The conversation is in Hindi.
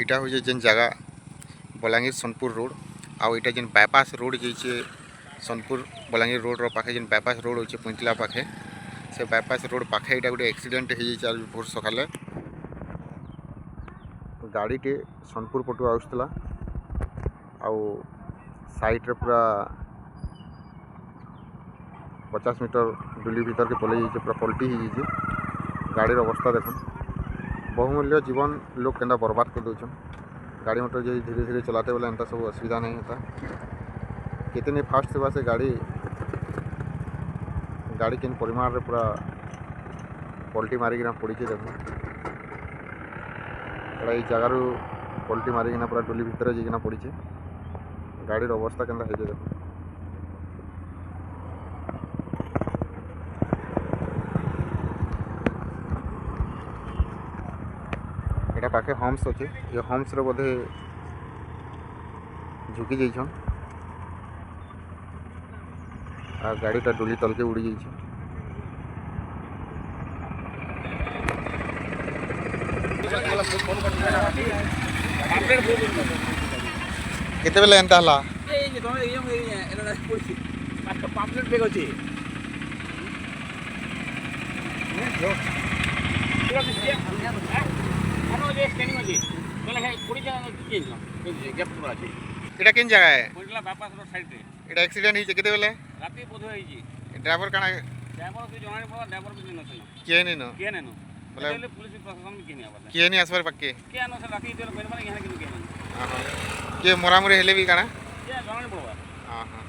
इटा हो जेन जगह बलांगीर सोनपुर रोड आउ इटा जेन बाईपास रोड जाइए सोनपुर बलांगीर रोड रो पाखे जेन बाईपास रोड होचे पुंतला पाखे से बाईपास रोड पाखे इटा गोटे एक्सीडेंट हो जाइए आज भोर सकाले गाड़ी टे सोनपुर पटु आउसला आउ साइड रे पूरा 50 मीटर डुली भीतर के पलि जाइए पूरा पलटी हो जाइए गाड़ी अवस्था देखो बहुमूल्य जीवन लोग केंदा बर्बाद कर दौन गाड़ी मोटर जो धीरे धीरे चलाते बोले एंता सब असुविधा नहीं होता कितनी फास्ट सेवा से गाड़ी किन परिमाण रे पूरा पलटी मारिकिना पड़ी देखो ये जगार पलटी मारिकिना पूरा डुली भितर जाइना पड़ी गाड़ी अवस्था केंदा है देखो एटा पाखे हम्स अच्छे ये हम्स रे बोधे झुकी जाइछन आ गाड़ीटा डुली तलके उड़ी जाइए केते बेले एंता हला एटा केन जगह है कोइला बापास रो साइड रे एटा एक्सीडेंट हिचे केते बेले राती बोध होई ड्राइवर काना ड्राइवर से जणानी पड़ा ड्राइवर भी न छन किए नहीं न के न बोले पुलिस प्रशासन में के नहीं आबा किए नहीं आसबार पक्के के न से राती देल मेरे माने यहां के नहीं के मोरामुरी हेले भी काना के जणानी पड़वा हां हां